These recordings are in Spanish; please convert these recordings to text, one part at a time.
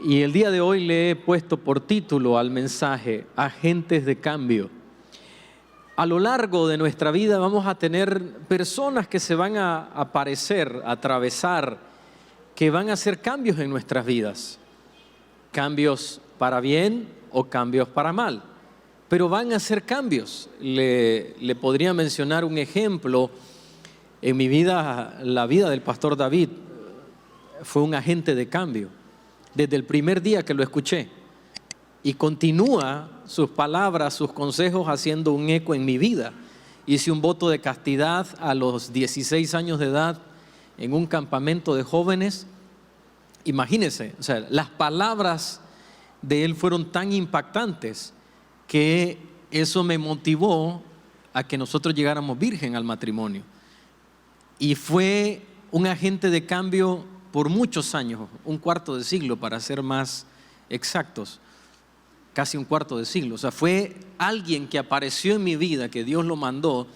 Y el día de hoy le he puesto por título al mensaje Agentes de Cambio. A lo largo de nuestra vida vamos a tener personas que se van a aparecer, a atravesar, que van a hacer cambios en nuestras vidas. Cambios para bien o cambios para mal. Pero van a hacer cambios. Le podría mencionar un ejemplo. En mi vida, la vida del pastor David fue un agente de cambio. Desde el primer día que lo escuché. Y continúa sus palabras, sus consejos haciendo un eco en mi vida. Hice un voto de castidad a los 16 años de edad en un campamento de jóvenes. Imagínense, o sea, las palabras de él fueron tan impactantes que eso me motivó a que nosotros llegáramos virgen al matrimonio. Y fue un agente de cambio por muchos años, un cuarto de siglo para ser más exactos, casi un cuarto de siglo. O sea, fue alguien que apareció en mi vida, que Dios lo mandó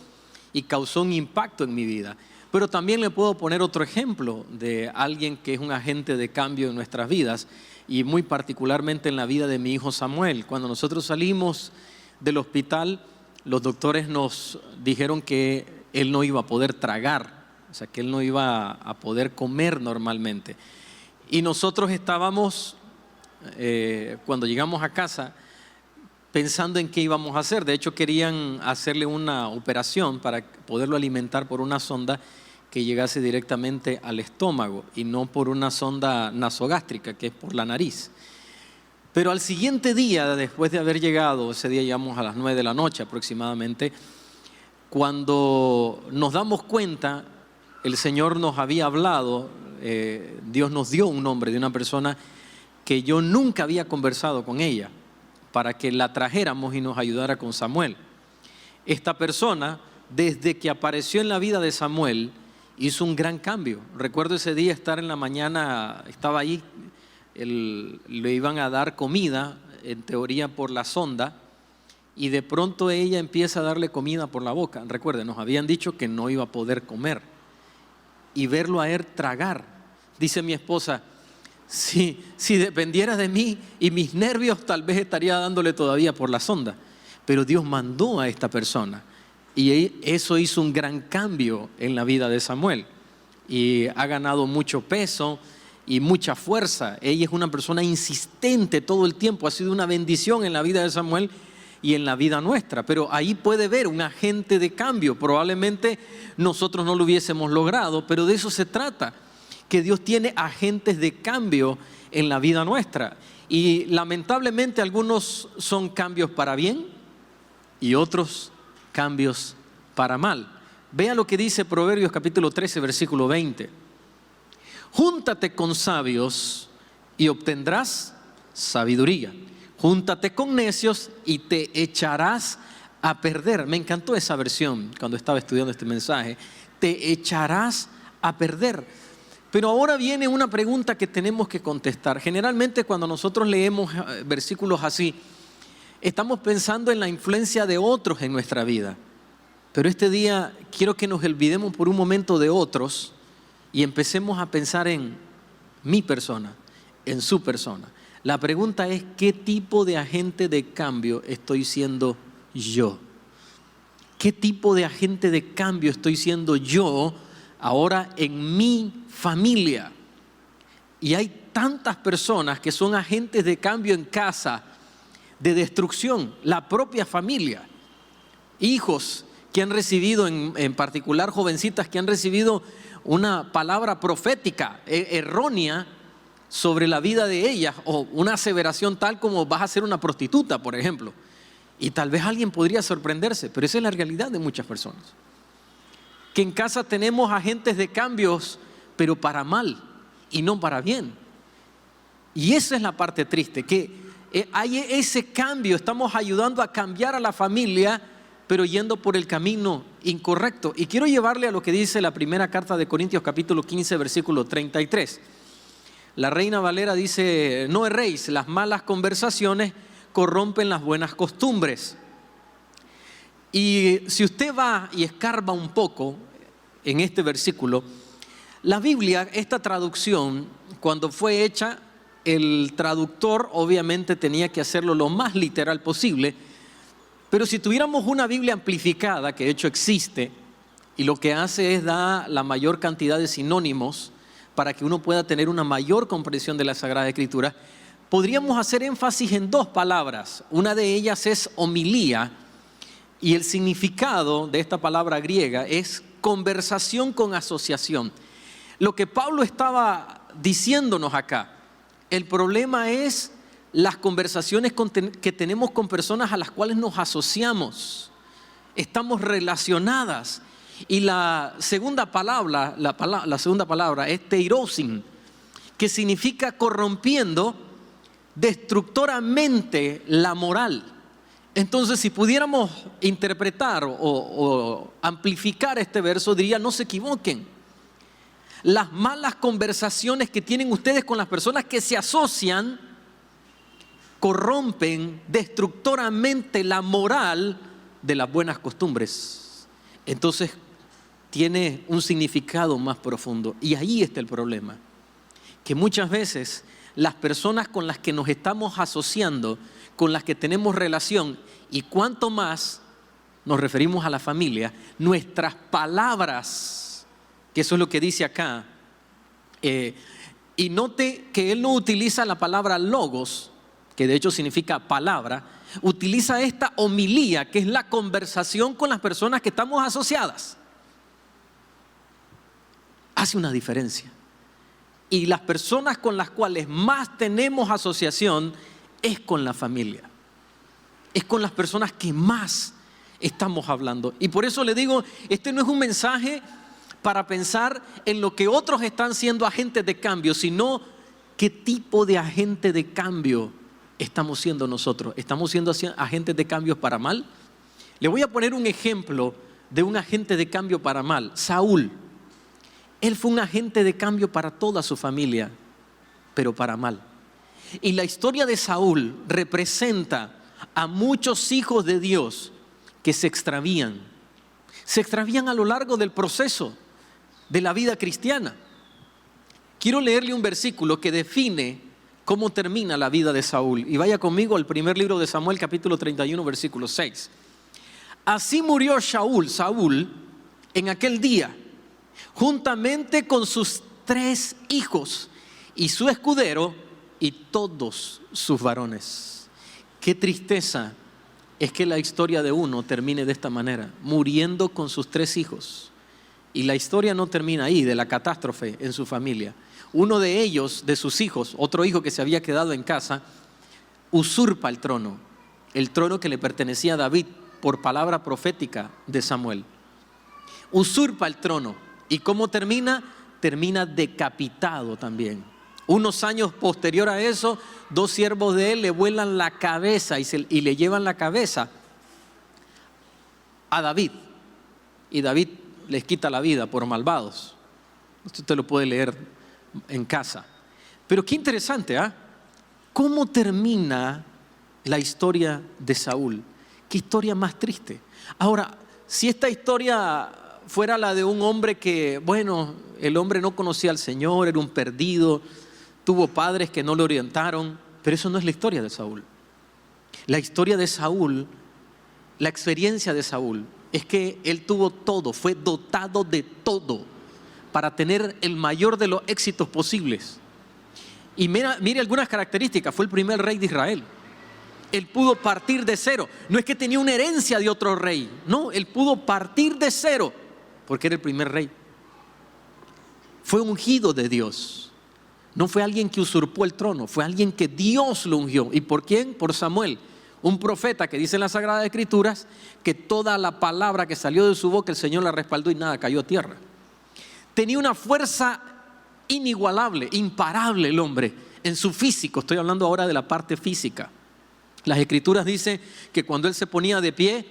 y causó un impacto en mi vida. Pero también le puedo poner otro ejemplo de alguien que es un agente de cambio en nuestras vidas y muy particularmente en la vida de mi hijo Samuel. Cuando nosotros salimos del hospital, los doctores nos dijeron que él no iba a poder tragar. O sea, que él no iba a poder comer normalmente. Y nosotros estábamos, cuando llegamos a casa, pensando en qué íbamos a hacer. De hecho, querían hacerle una operación para poderlo alimentar por una sonda que llegase directamente al estómago y no por una sonda nasogástrica, que es por la nariz. Pero al siguiente día, después de haber llegado, ese día llegamos a las 9 de la noche aproximadamente, cuando nos damos cuenta, el Señor nos había hablado, Dios nos dio un nombre de una persona que yo nunca había conversado con ella, para que la trajéramos y nos ayudara con Samuel. Esta persona, desde que apareció en la vida de Samuel, hizo un gran cambio. Recuerdo ese día estar en la mañana, estaba ahí, le iban a dar comida, en teoría por la sonda, y de pronto ella empieza a darle comida por la boca. Recuerden, nos habían dicho que no iba a poder comer. Y verlo a él tragar. Dice mi esposa, si dependiera de mí y mis nervios, tal vez estaría dándole todavía por la sonda. Pero Dios mandó a esta persona y eso hizo un gran cambio en la vida de Samuel. Y ha ganado mucho peso y mucha fuerza. Ella es una persona insistente todo el tiempo. Ha sido una bendición en la vida de Samuel y en la vida nuestra, pero ahí puede ver un agente de cambio. Probablemente nosotros no lo hubiésemos logrado, pero de eso se trata, que Dios tiene agentes de cambio en la vida nuestra. Y lamentablemente algunos son cambios para bien y otros cambios para mal. Vea lo que dice Proverbios capítulo 13, versículo 20. Júntate con sabios y obtendrás sabiduría. Júntate con necios y te echarás a perder. Me encantó esa versión cuando estaba estudiando este mensaje. Te echarás a perder. Pero ahora viene una pregunta que tenemos que contestar. Generalmente cuando nosotros leemos versículos así, estamos pensando en la influencia de otros en nuestra vida. Pero este día quiero que nos olvidemos por un momento de otros y empecemos a pensar en mi persona, en su persona. La pregunta es, ¿qué tipo de agente de cambio estoy siendo yo? ¿Qué tipo de agente de cambio estoy siendo yo ahora en mi familia? Y hay tantas personas que son agentes de cambio en casa, de destrucción, la propia familia. Hijos que han recibido, en particular jovencitas que han recibido una palabra profética errónea sobre la vida de ellas, o una aseveración tal como vas a ser una prostituta, por ejemplo. Y tal vez alguien podría sorprenderse, pero esa es la realidad de muchas personas. Que en casa tenemos agentes de cambios, pero para mal y no para bien. Y esa es la parte triste, que hay ese cambio, estamos ayudando a cambiar a la familia, pero yendo por el camino incorrecto. Y quiero llevarle a lo que dice la primera carta de Corintios capítulo 15, versículo 33. La Reina Valera dice, no erréis, las malas conversaciones corrompen las buenas costumbres. Y si usted va y escarba un poco en este versículo, la Biblia, esta traducción, cuando fue hecha, el traductor obviamente tenía que hacerlo lo más literal posible, pero si tuviéramos una Biblia amplificada, que de hecho existe, y lo que hace es dar la mayor cantidad de sinónimos para que uno pueda tener una mayor comprensión de la Sagrada Escritura, podríamos hacer énfasis en dos palabras. Una de ellas es homilía, y el significado de esta palabra griega es conversación con asociación. Lo que Pablo estaba diciéndonos acá, el problema es las conversaciones que tenemos con personas a las cuales nos asociamos. Estamos relacionadas. Y la segunda palabra es teirosin, que significa corrompiendo destructoramente la moral. Entonces, si pudiéramos interpretar o amplificar este verso, diría: no se equivoquen. Las malas conversaciones que tienen ustedes con las personas que se asocian corrompen destructoramente la moral de las buenas costumbres. Entonces, tiene un significado más profundo. Y ahí está el problema, que muchas veces las personas con las que nos estamos asociando, con las que tenemos relación, y cuanto más nos referimos a la familia, nuestras palabras, que eso es lo que dice acá, y note que él no utiliza la palabra logos, que de hecho significa palabra, utiliza esta homilía, que es la conversación con las personas que estamos asociadas. Hace una diferencia. Y las personas con las cuales más tenemos asociación es con la familia. Es con las personas que más estamos hablando. Y por eso le digo, este no es un mensaje para pensar en lo que otros están siendo agentes de cambio, sino qué tipo de agente de cambio estamos siendo nosotros. ¿Estamos siendo agentes de cambio para mal? Le voy a poner un ejemplo de un agente de cambio para mal. Saúl. Él fue un agente de cambio para toda su familia, pero para mal. Y la historia de Saúl representa a muchos hijos de Dios que se extravían. Se extravían a lo largo del proceso de la vida cristiana. Quiero leerle un versículo que define cómo termina la vida de Saúl. Y vaya conmigo al primer libro de Samuel, capítulo 31, versículo 6. Así murió Saúl, en aquel día, juntamente con sus 3 hijos y su escudero y todos sus varones. Qué tristeza es que la historia de uno termine de esta manera, muriendo con sus 3 hijos. Y la historia no termina ahí, de la catástrofe en su familia. Uno de ellos, de sus hijos, otro hijo que se había quedado en casa, usurpa el trono que le pertenecía a David por palabra profética de Samuel. Usurpa el trono. ¿Y cómo termina? Termina decapitado también. Unos años posterior a eso, 2 siervos de él le vuelan la cabeza y le llevan la cabeza a David. Y David les quita la vida por malvados. Usted lo puede leer en casa. Pero qué interesante, ¿ah? ¿Cómo termina la historia de Saúl? Qué historia más triste. Ahora, si esta historia fuera la de un hombre que, bueno, el hombre no conocía al Señor, era un perdido, tuvo padres que no le orientaron, pero eso no es la historia de Saúl. La historia de Saúl, la experiencia de Saúl, es que él tuvo todo, fue dotado de todo para tener el mayor de los éxitos posibles. Y mire algunas características. Fue el primer rey de Israel. Él pudo partir de cero. No es que tenía una herencia de otro rey, no, él pudo partir de cero porque era el primer rey. Fue ungido de Dios. No fue alguien que usurpó el trono, fue alguien que Dios lo ungió. ¿Y por quién? Por Samuel, un profeta que dice en las Sagradas Escrituras que toda la palabra que salió de su boca el Señor la respaldó y nada cayó a tierra. Tenía una fuerza inigualable, imparable el hombre en su físico. Estoy hablando ahora de la parte física. Las Escrituras dicen que cuando él se ponía de pie,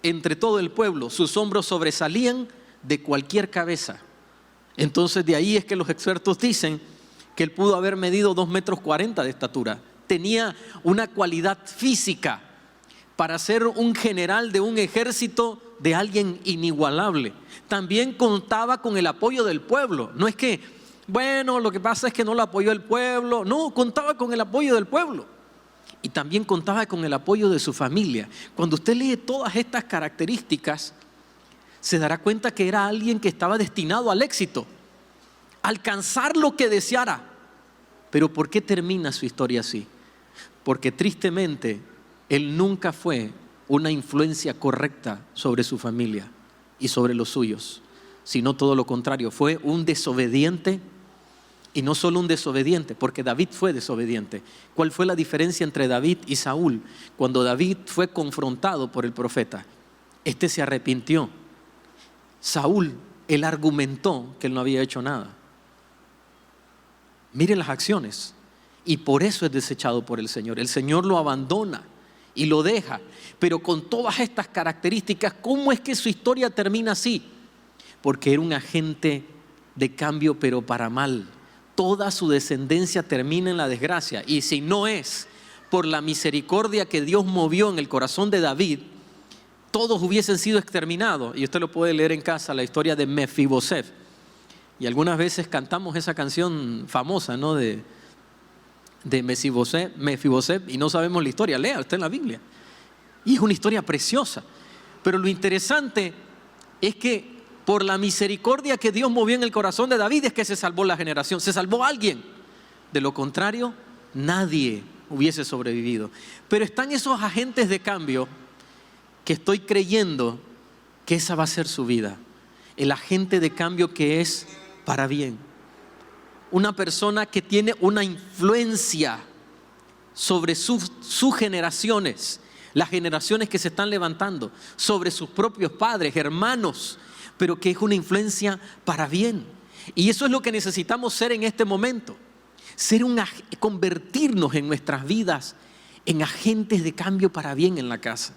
entre todo el pueblo, sus hombros sobresalían de cualquier cabeza. Entonces de ahí es que los expertos dicen que él pudo haber medido 2,40 metros de estatura. Tenía una cualidad física para ser un general de un ejército, de alguien inigualable. También contaba con el apoyo del pueblo. No es que Bueno, lo que pasa es que no lo apoyó el pueblo. No, contaba con el apoyo del pueblo. Y también contaba con el apoyo de su familia. Cuando usted lee todas estas características, se dará cuenta que era alguien que estaba destinado al éxito, a alcanzar lo que deseara. Pero ¿por qué termina su historia así? Porque tristemente, él nunca fue una influencia correcta sobre su familia y sobre los suyos, sino todo lo contrario. Fue un desobediente. Y no solo un desobediente, porque David fue desobediente. ¿Cuál fue la diferencia entre David y Saúl? Cuando David fue confrontado por el profeta, este se arrepintió. Saúl, él argumentó que él no había hecho nada. Miren las acciones. Y por eso es desechado por el Señor. El Señor lo abandona y lo deja. Pero con todas estas características, ¿cómo es que su historia termina así? Porque era un agente de cambio, pero para mal. Toda su descendencia termina en la desgracia. Y si no es por la misericordia que Dios movió en el corazón de David, todos hubiesen sido exterminados. Y usted lo puede leer en casa, la historia de Mefiboset. Y algunas veces cantamos esa canción famosa, ¿no? de Mefiboset, y no sabemos la historia. Lea, está en la Biblia. Y es una historia preciosa. Pero lo interesante es que por la misericordia que Dios movió en el corazón de David es que se salvó la generación, se salvó alguien. De lo contrario, nadie hubiese sobrevivido. Pero están esos agentes de cambio que estoy creyendo que esa va a ser su vida. El agente de cambio que es para bien. Una persona que tiene una influencia sobre sus generaciones, las generaciones que se están levantando, sobre sus propios padres, hermanos, pero que es una influencia para bien. Y eso es lo que necesitamos ser en este momento. Convertirnos en nuestras vidas en agentes de cambio para bien en la casa.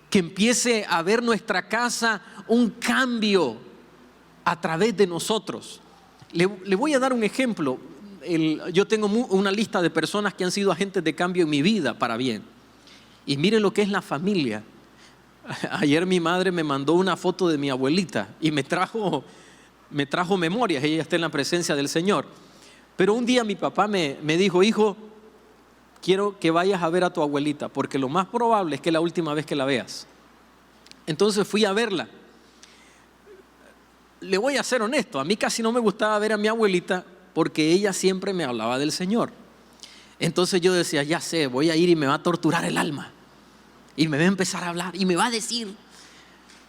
Que empiece a ver nuestra casa un cambio a través de nosotros. Le voy a dar un ejemplo. Yo tengo una lista de personas que han sido agentes de cambio en mi vida para bien. Y miren lo que es la familia. Ayer mi madre me mandó una foto de mi abuelita y me trajo memorias. Ella está en la presencia del Señor. Pero un día mi papá me dijo: hijo, quiero que vayas a ver a tu abuelita, porque lo más probable es que es la última vez que la veas. Entonces fui a verla. Le voy a ser honesto, a mí casi no me gustaba ver a mi abuelita porque ella siempre me hablaba del Señor. Entonces yo decía: ya sé, voy a ir y me va a torturar el alma. Y me va a empezar a hablar y me va a decir.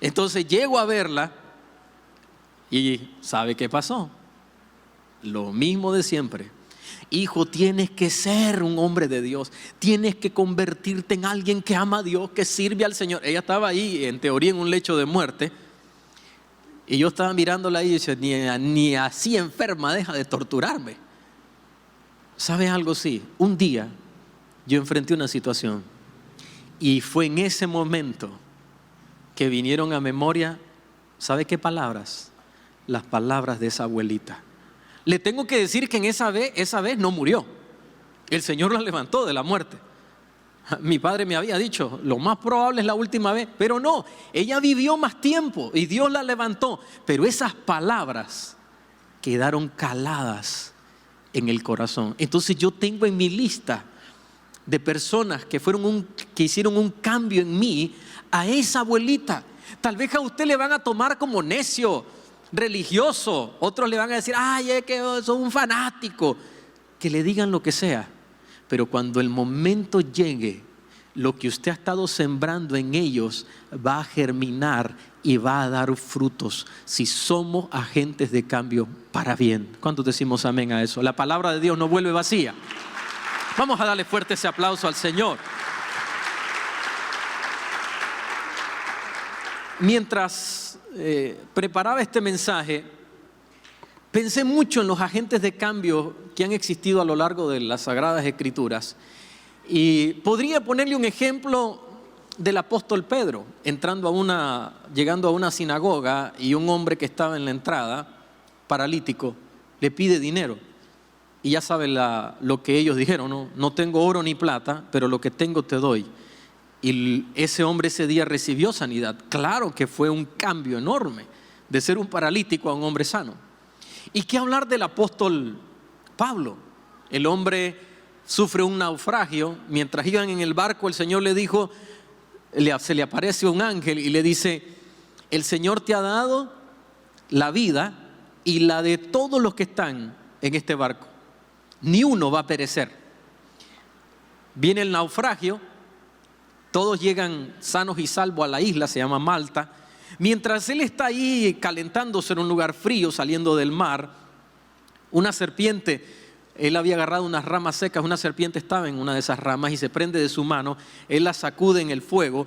Entonces llego a verla y ¿sabe qué pasó? Lo mismo de siempre. Hijo, tienes que ser un hombre de Dios. Tienes que convertirte en alguien que ama a Dios, que sirve al Señor. Ella estaba ahí, en teoría, en un lecho de muerte. Y yo estaba mirándola y decía: ni así enferma deja de torturarme. ¿Sabes algo? Sí. Un día yo enfrenté una situación. Y fue en ese momento que vinieron a memoria, ¿sabe qué palabras? Las palabras de esa abuelita. Le tengo que decir que en esa vez no murió. El Señor la levantó de la muerte. Mi padre me había dicho: lo más probable es la última vez. Pero no, ella vivió más tiempo y Dios la levantó. Pero esas palabras quedaron caladas en el corazón. Entonces yo tengo en mi lista de personas que hicieron un cambio en mí, a esa abuelita. Tal vez a usted le van a tomar como necio, religioso. Otros le van a decir: ay, es que sos un fanático. Que le digan lo que sea. Pero cuando el momento llegue, lo que usted ha estado sembrando en ellos va a germinar y va a dar frutos si somos agentes de cambio para bien. ¿Cuántos decimos amén a eso? La palabra de Dios no vuelve vacía. Vamos a darle fuerte ese aplauso al Señor. Mientras preparaba este mensaje, pensé mucho en los agentes de cambio que han existido a lo largo de las Sagradas Escrituras. Y podría ponerle un ejemplo del apóstol Pedro, llegando a una sinagoga, y un hombre que estaba en la entrada, paralítico, le pide dinero. Y ya saben lo que ellos dijeron: no tengo oro ni plata, pero lo que tengo te doy. Y ese hombre ese día recibió sanidad. Claro que fue un cambio enorme de ser un paralítico a un hombre sano. ¿Y qué hablar del apóstol Pablo? El hombre sufre un naufragio. Mientras iban en el barco, el Señor le dijo, se le aparece un ángel y le dice: el Señor te ha dado la vida y la de todos los que están en este barco. Ni uno va a perecer. Viene el naufragio, todos llegan sanos y salvos a la isla, se llama Malta. Mientras él está ahí calentándose en un lugar frío, saliendo del mar, una serpiente, él había agarrado unas ramas secas, una serpiente estaba en una de esas ramas y se prende de su mano, él la sacude en el fuego.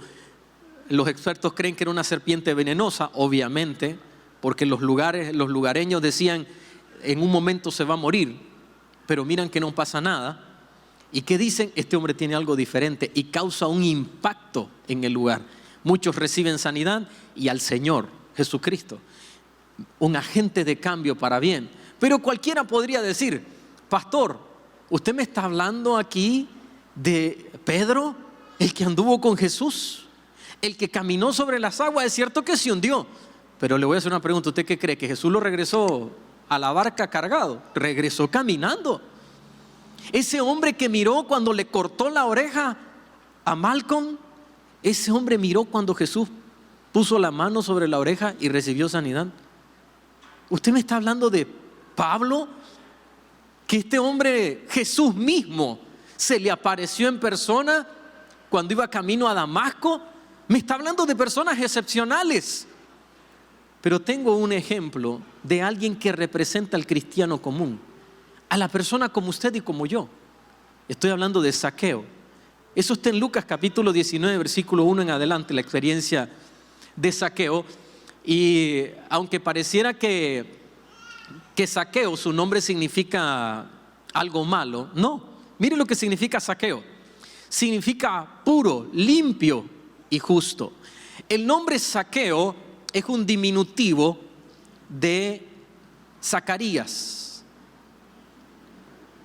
Los expertos creen que era una serpiente venenosa, obviamente, porque los lugareños decían, en un momento se va a morir, pero miran que no pasa nada. ¿Y qué dicen? Este hombre tiene algo diferente, y causa un impacto en el lugar. Muchos reciben sanidad y al Señor Jesucristo, un agente de cambio para bien. Pero cualquiera podría decir: pastor, ¿usted me está hablando aquí de Pedro, el que anduvo con Jesús, el que caminó sobre las aguas? Es cierto que se hundió, pero le voy a hacer una pregunta. ¿Usted qué cree? ¿Que Jesús lo regresó a la barca cargado? Regresó caminando. Ese hombre que miró cuando le cortó la oreja a Malcolm, ese hombre miró cuando Jesús puso la mano sobre la oreja y recibió sanidad. ¿Usted me está hablando de Pablo? Que este hombre, Jesús mismo, se le apareció en persona cuando iba camino a Damasco. Me está hablando de personas excepcionales. Pero tengo un ejemplo de alguien que representa al cristiano común, a la persona como usted y como yo. Estoy hablando de Zaqueo. Eso está en Lucas capítulo 19, versículo 1 en adelante, la experiencia de Zaqueo. Y aunque pareciera que Zaqueo, su nombre significa algo malo, no. Mire lo que significa Zaqueo. Significa puro, limpio y justo. El nombre Zaqueo es un diminutivo de Zacarías.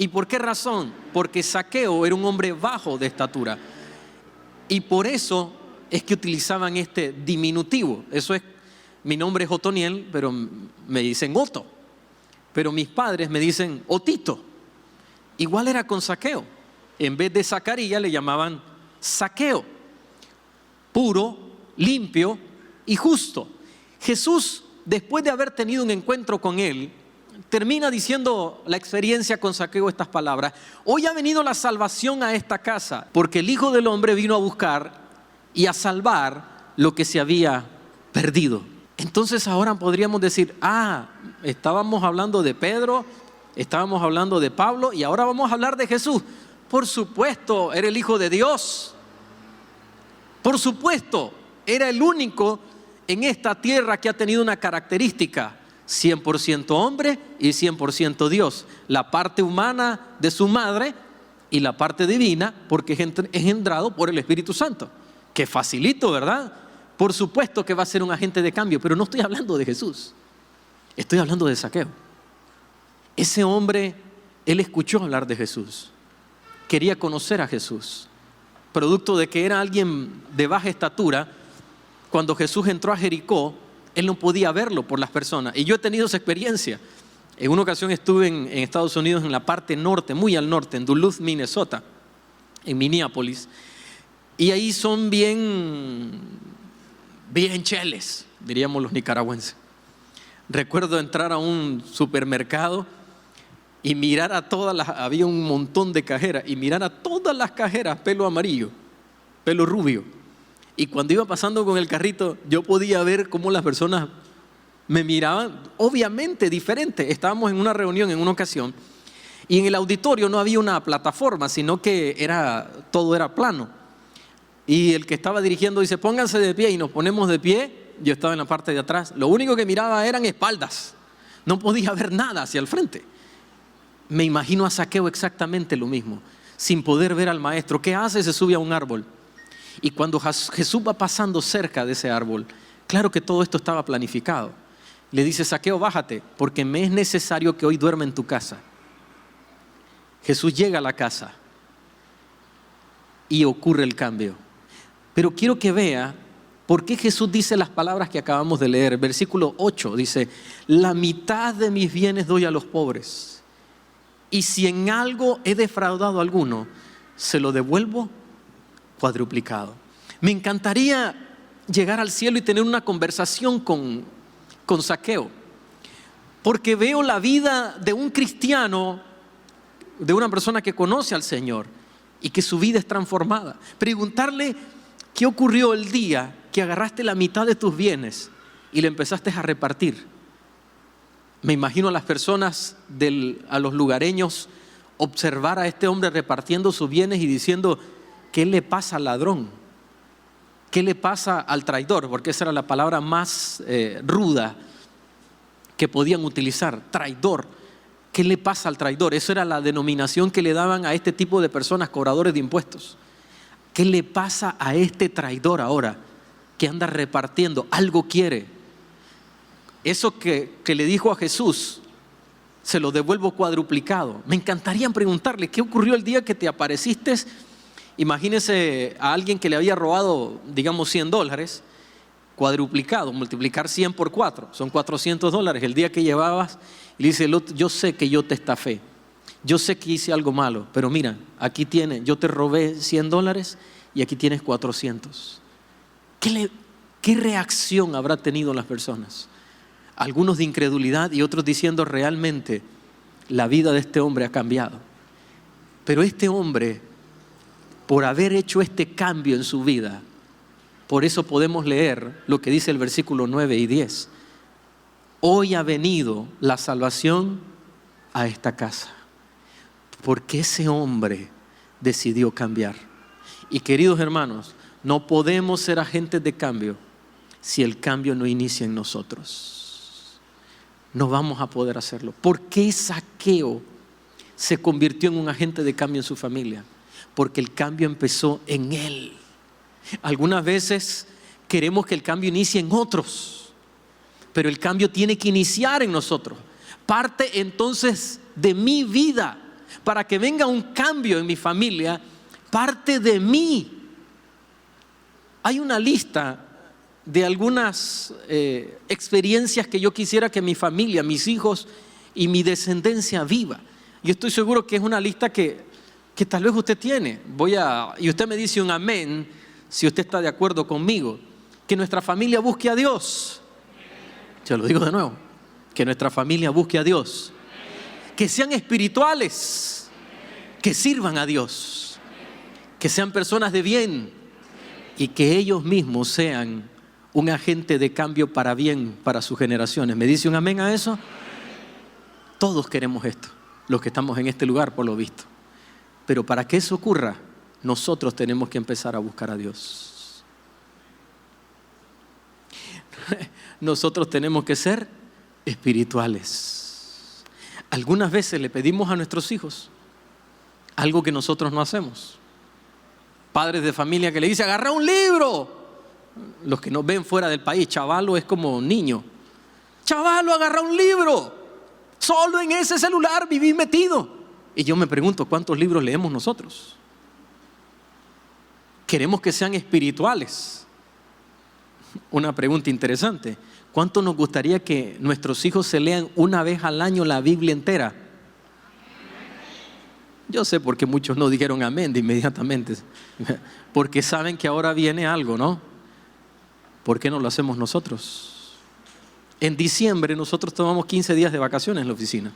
¿Y por qué razón? Porque Zaqueo era un hombre bajo de estatura. Y por eso es que utilizaban este diminutivo. Eso es, mi nombre es Otoniel, pero me dicen Otto. Pero mis padres me dicen Otito. Igual era con Zaqueo. En vez de Zacarías le llamaban Zaqueo. Puro, limpio y justo. Jesús, después de haber tenido un encuentro con él, termina diciendo la experiencia con Zaqueo estas palabras: hoy ha venido la salvación a esta casa, porque el Hijo del Hombre vino a buscar y a salvar lo que se había perdido. Entonces ahora podríamos decir: estábamos hablando de Pedro, estábamos hablando de Pablo y ahora vamos a hablar de Jesús. Por supuesto, era el Hijo de Dios. Por supuesto, era el único en esta tierra que ha tenido una característica: 100% hombre y 100% Dios. La parte humana de su madre y la parte divina, porque es engendrado por el Espíritu Santo. Qué facilito, ¿verdad? Por supuesto que va a ser un agente de cambio, pero no estoy hablando de Jesús. Estoy hablando de Zaqueo. Ese hombre, él escuchó hablar de Jesús. Quería conocer a Jesús. Producto de que era alguien de baja estatura, cuando Jesús entró a Jericó, él no podía verlo por las personas. Y yo he tenido esa experiencia. En una ocasión estuve en Estados Unidos, en la parte norte, muy al norte, en Duluth, Minnesota, en Minneapolis. Y ahí son bien cheles, diríamos los nicaragüenses. Recuerdo entrar a un supermercado y mirar a había un montón de cajeras, y mirar a todas las cajeras pelo amarillo, pelo rubio. Y cuando iba pasando con el carrito, yo podía ver cómo las personas me miraban, obviamente diferente. Estábamos en una reunión en una ocasión y en el auditorio no había una plataforma, sino que todo era plano. Y el que estaba dirigiendo dice: pónganse de pie, y nos ponemos de pie. Yo estaba en la parte de atrás. Lo único que miraba eran espaldas. No podía ver nada hacia el frente. Me imagino a Zaqueo exactamente lo mismo, sin poder ver al maestro. ¿Qué hace? Se sube a un árbol. Y cuando Jesús va pasando cerca de ese árbol, claro que todo esto estaba planificado. Le dice: Zaqueo, bájate, porque me es necesario que hoy duerma en tu casa. Jesús llega a la casa y ocurre el cambio. Pero quiero que vea ¿Por qué Jesús dice las palabras que acabamos de leer? Versículo 8 dice, la mitad de mis bienes doy a los pobres. Y si en algo he defraudado a alguno, se lo devuelvo cuadruplicado. Me encantaría llegar al cielo y tener una conversación con Zaqueo, porque veo la vida de un cristiano, de una persona que conoce al Señor y que su vida es transformada. Preguntarle qué ocurrió el día que agarraste la mitad de tus bienes y le empezaste a repartir. Me imagino a las personas, a los lugareños, observar a este hombre repartiendo sus bienes y diciendo, ¿qué le pasa al ladrón? ¿Qué le pasa al traidor? Porque esa era la palabra más ruda que podían utilizar, traidor. ¿Qué le pasa al traidor? Esa era la denominación que le daban a este tipo de personas, cobradores de impuestos. ¿Qué le pasa a este traidor ahora que anda repartiendo? Algo quiere. Eso que le dijo a Jesús, se lo devuelvo cuadruplicado. Me encantaría preguntarle, ¿qué ocurrió el día que te apareciste? Imagínese a alguien que le había robado, digamos, $100, cuadruplicado, multiplicar 100 por 4, son $400. El día que llevabas, y le dice, yo sé que yo te estafé, yo sé que hice algo malo, pero mira, aquí tienes, yo te robé $100 y aquí tienes 400. ¿Qué reacción habrá tenido las personas? Algunos de incredulidad y otros diciendo, realmente la vida de este hombre ha cambiado. Pero este hombre, por haber hecho este cambio en su vida, por eso podemos leer lo que dice el versículo 9 y 10. Hoy ha venido la salvación a esta casa, porque ese hombre decidió cambiar. Y queridos hermanos, no podemos ser agentes de cambio si el cambio no inicia en nosotros. No vamos a poder hacerlo. ¿Por qué Zaqueo se convirtió en un agente de cambio en su familia? Porque el cambio empezó en él. Algunas veces queremos que el cambio inicie en otros, pero el cambio tiene que iniciar en nosotros. Parte entonces de mi vida. Para que venga un cambio en mi familia, parte de mí. Hay una lista de algunas experiencias que yo quisiera que mi familia, mis hijos y mi descendencia viva. Yo estoy seguro que es una lista que tal vez usted tiene. Y usted me dice un amén si usted está de acuerdo conmigo. Que nuestra familia busque a Dios. Se lo digo de nuevo. Que nuestra familia busque a Dios. Que sean espirituales. Que sirvan a Dios. Que sean personas de bien. Y que ellos mismos sean un agente de cambio para bien para sus generaciones. ¿Me dice un amén a eso? Todos queremos esto, los que estamos en este lugar por lo visto. Pero para que eso ocurra, nosotros tenemos que empezar a buscar a Dios. Nosotros tenemos que ser espirituales. Algunas veces le pedimos a nuestros hijos algo que nosotros no hacemos. Padres de familia que le dicen, agarra un libro. Los que nos ven fuera del país, chavalo es como niño. Chavalo, agarra un libro. Solo en ese celular viví metido. Y yo me pregunto, ¿cuántos libros leemos nosotros? Queremos que sean espirituales. Una pregunta interesante. ¿Cuánto nos gustaría que nuestros hijos se lean una vez al año la Biblia entera? Yo sé por qué muchos no dijeron amén de inmediatamente. Porque saben que ahora viene algo, ¿no? ¿Por qué no lo hacemos nosotros? En diciembre nosotros tomamos 15 días de vacaciones en la oficina.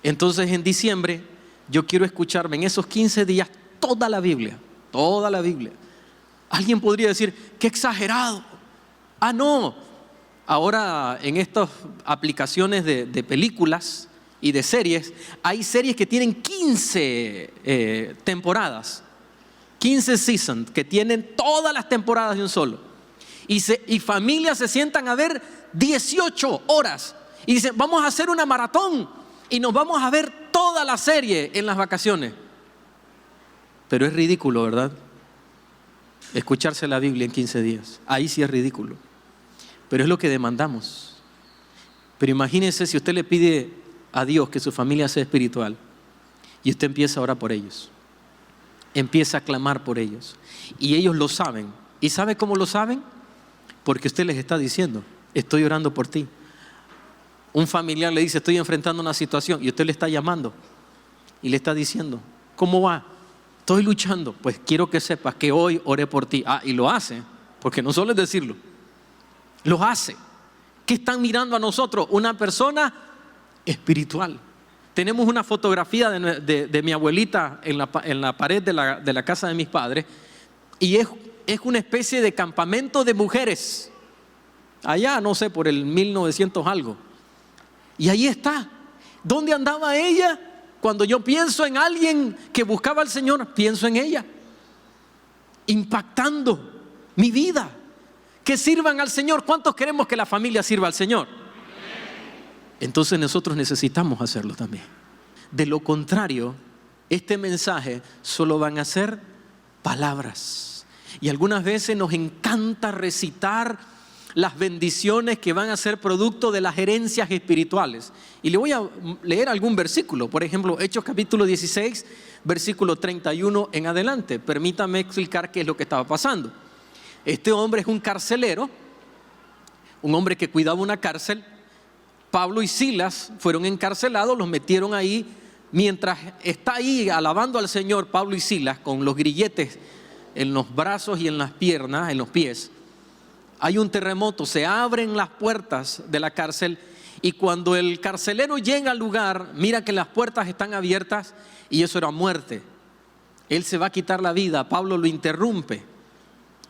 Entonces en diciembre yo quiero escucharme en esos 15 días toda la Biblia. Toda la Biblia. Alguien podría decir, qué exagerado. Ah, no. Ahora en estas aplicaciones de películas y de series, hay series que tienen 15 temporadas. 15 seasons que tienen todas las temporadas de un solo. Y familias se sientan a ver 18 horas. Y dicen, vamos a hacer una maratón. Y nos vamos a ver toda la serie en las vacaciones. Pero es ridículo, ¿verdad? Escucharse la Biblia en 15 días. Ahí sí es ridículo. Pero es lo que demandamos. Pero imagínense si usted le pide a Dios que su familia sea espiritual. Y usted empieza a orar por ellos. Empieza a clamar por ellos. Y ellos lo saben. ¿Y sabe cómo lo saben? Porque usted les está diciendo, estoy orando por ti. Un familiar le dice, estoy enfrentando una situación, y usted le está llamando y le está diciendo, ¿cómo va? Estoy luchando. Pues quiero que sepas que hoy oré por ti. Y lo hace, porque no solo es decirlo, lo hace. ¿Qué están mirando a nosotros? Una persona espiritual. Tenemos una fotografía de mi abuelita en la pared de la casa de mis padres, y es una especie de campamento de mujeres, allá no sé, por el 1900 algo. Y ahí está. ¿Dónde andaba ella? Cuando yo pienso en alguien que buscaba al Señor, pienso en ella, impactando mi vida. Que sirvan al Señor. ¿Cuántos queremos que la familia sirva al Señor? Entonces nosotros necesitamos hacerlo también. De lo contrario, este mensaje solo van a ser palabras. Y algunas veces nos encanta recitar las bendiciones que van a ser producto de las herencias espirituales. Y le voy a leer algún versículo. Por ejemplo, Hechos capítulo 16, versículo 31 en adelante. Permítame explicar qué es lo que estaba pasando. Este hombre es un carcelero, un hombre que cuidaba una cárcel. Pablo y Silas fueron encarcelados, los metieron ahí. Mientras está ahí alabando al Señor Pablo y Silas con los grilletes en los brazos y en las piernas, en los pies, hay un terremoto, se abren las puertas de la cárcel, y cuando el carcelero llega al lugar, mira que las puertas están abiertas, y eso era muerte. Él se va a quitar la vida. Pablo lo interrumpe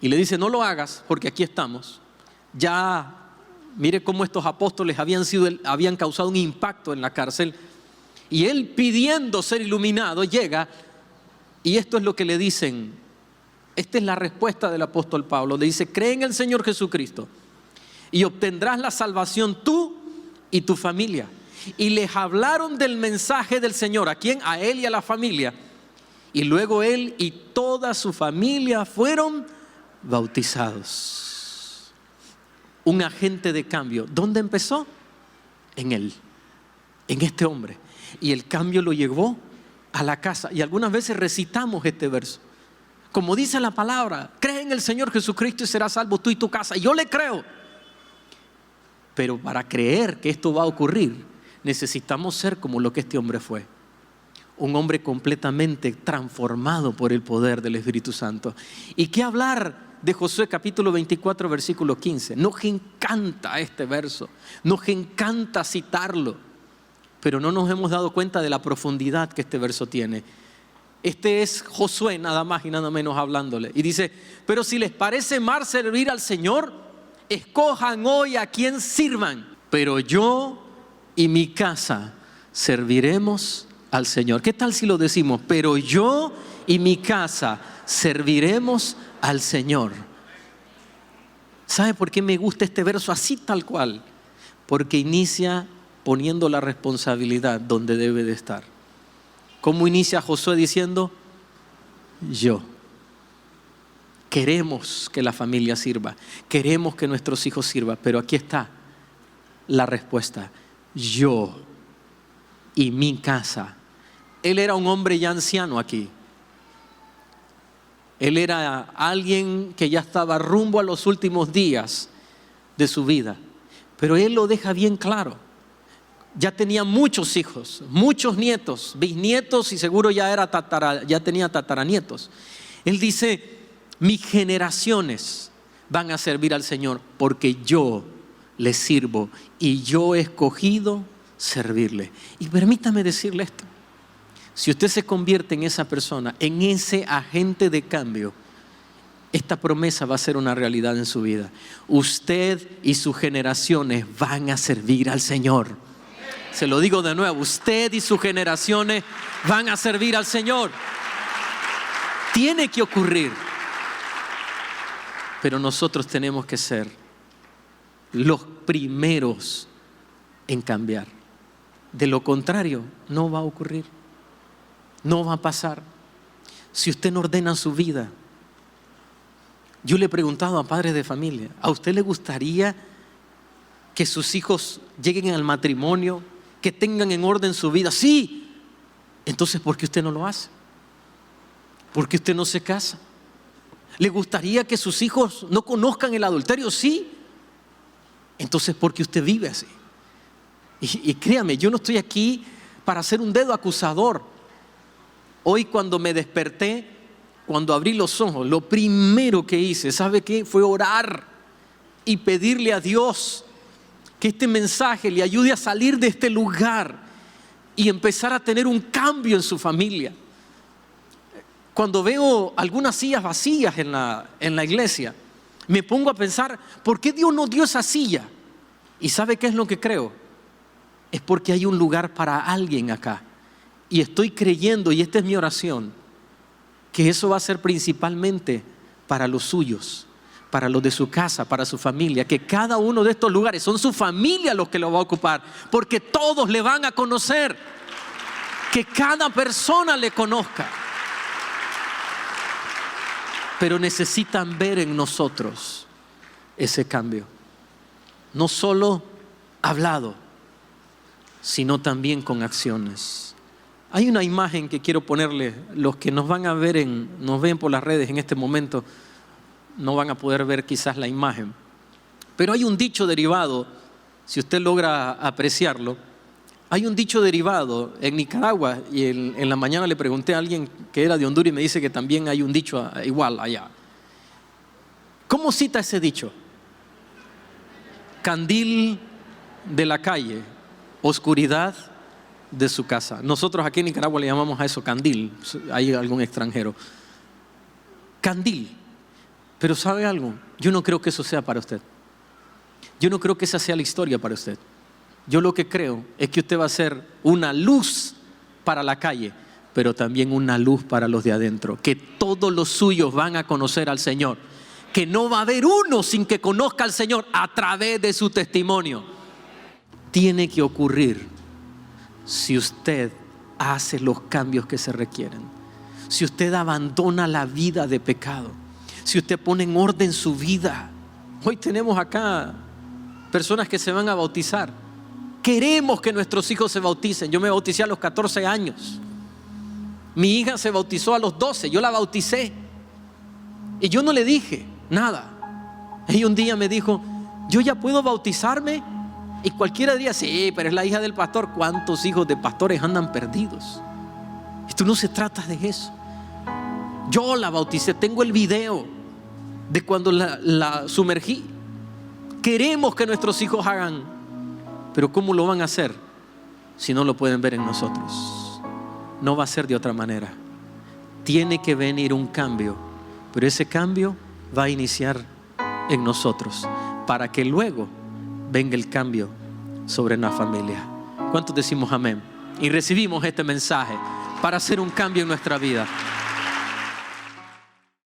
y le dice, no lo hagas, porque aquí estamos. Ya mire cómo estos apóstoles habían causado un impacto en la cárcel, y él, pidiendo ser iluminado, llega, y esto es lo que le dicen. Esta es la respuesta del apóstol Pablo. Le dice, cree en el Señor Jesucristo y obtendrás la salvación tú y tu familia. Y les hablaron del mensaje del Señor. ¿A quién? A él y a la familia. Y luego él y toda su familia fueron bautizados. Un agente de cambio. ¿Dónde empezó? En él, en este hombre. Y el cambio lo llevó a la casa. Y algunas veces recitamos este verso. Como dice la palabra, cree en el Señor Jesucristo y serás salvo tú y tu casa. Y yo le creo. Pero para creer que esto va a ocurrir, necesitamos ser como lo que este hombre fue. Un hombre completamente transformado por el poder del Espíritu Santo. ¿Y qué hablar de Josué capítulo 24, versículo 15? Nos encanta este verso, nos encanta citarlo, pero no nos hemos dado cuenta de la profundidad que este verso tiene. Este es Josué nada más y nada menos hablándole. Y dice, pero si les parece mal servir al Señor, escojan hoy a quien sirvan. Pero yo y mi casa serviremos al Señor. ¿Qué tal si lo decimos? Pero yo y mi casa serviremos al Señor. ¿Sabe por qué me gusta este verso así tal cual? Porque inicia poniendo la responsabilidad donde debe de estar. ¿Cómo inicia Josué diciendo? Yo. Queremos que la familia sirva, queremos que nuestros hijos sirvan, pero aquí está la respuesta. Yo y mi casa. Él era un hombre ya anciano aquí. Él era alguien que ya estaba rumbo a los últimos días de su vida, pero él lo deja bien claro. Ya tenía muchos hijos, muchos nietos, bisnietos, y seguro ya tenía tataranietos. Él dice, mis generaciones van a servir al Señor porque yo le sirvo y yo he escogido servirle. Y permítame decirle esto, si usted se convierte en esa persona, en ese agente de cambio, esta promesa va a ser una realidad en su vida. Usted y sus generaciones van a servir al Señor. Se lo digo de nuevo, usted y sus generaciones van a servir al Señor. Tiene que ocurrir. Pero nosotros tenemos que ser los primeros en cambiar. De lo contrario, no va a ocurrir. No va a pasar. Si usted no ordena su vida. Yo le he preguntado a padres de familia, ¿a usted le gustaría que sus hijos lleguen al matrimonio, que tengan en orden su vida? Sí. Entonces, ¿por qué usted no lo hace? ¿Por qué usted no se casa? ¿Le gustaría que sus hijos no conozcan el adulterio? Sí. Entonces, ¿por qué usted vive así? Y créame, yo no estoy aquí para hacer un dedo acusador. Hoy cuando me desperté, cuando abrí los ojos, lo primero que hice, ¿sabe qué? Fue orar y pedirle a Dios que este mensaje le ayude a salir de este lugar y empezar a tener un cambio en su familia. Cuando veo algunas sillas vacías en la iglesia, me pongo a pensar, ¿por qué Dios no dio esa silla? ¿Y sabe qué es lo que creo? Es porque hay un lugar para alguien acá. Y estoy creyendo, y esta es mi oración, que eso va a ser principalmente para los suyos, para los de su casa, para su familia, que cada uno de estos lugares son su familia los que lo va a ocupar, porque todos le van a conocer, que cada persona le conozca. Pero necesitan ver en nosotros ese cambio, no solo hablado, sino también con acciones. Hay una imagen que quiero ponerle. Los que nos van a ver, nos ven por las redes en este momento, no van a poder ver quizás la imagen. Pero hay un dicho derivado, si usted logra apreciarlo. Hay un dicho derivado en Nicaragua, y en la mañana le pregunté a alguien que era de Honduras y me dice que también hay un dicho igual allá. ¿Cómo cita ese dicho? Candil de la calle, oscuridad de su casa. Nosotros aquí en Nicaragua le llamamos a eso candil. Hay algún extranjero. Candil. Pero ¿sabe algo? Yo no creo que eso sea para usted. Yo no creo que esa sea la historia para usted. Yo lo que creo es que usted va a ser una luz para la calle, pero también una luz para los de adentro. Que todos los suyos van a conocer al Señor. Que no va a haber uno sin que conozca al Señor a través de su testimonio. Tiene que ocurrir si usted hace los cambios que se requieren. Si usted abandona la vida de pecado. Si usted pone en orden su vida. Hoy tenemos acá personas que se van a bautizar. Queremos que nuestros hijos se bauticen. Yo me bauticé a los 14 años. Mi hija se bautizó a los 12. Yo la bauticé. Y yo no le dije nada. Ella un día me dijo, ¿yo ya puedo bautizarme? Y cualquiera diría, sí, pero es la hija del pastor. ¿Cuántos hijos de pastores andan perdidos? Esto no se trata de eso. Yo la bauticé. Tengo el video de cuando la sumergí. Queremos que nuestros hijos hagan, pero ¿cómo lo van a hacer si no lo pueden ver en nosotros? No va a ser de otra manera. Tiene que venir un cambio, pero ese cambio va a iniciar en nosotros para que luego venga el cambio sobre la familia. ¿Cuántos decimos amén? Y recibimos este mensaje para hacer un cambio en nuestra vida.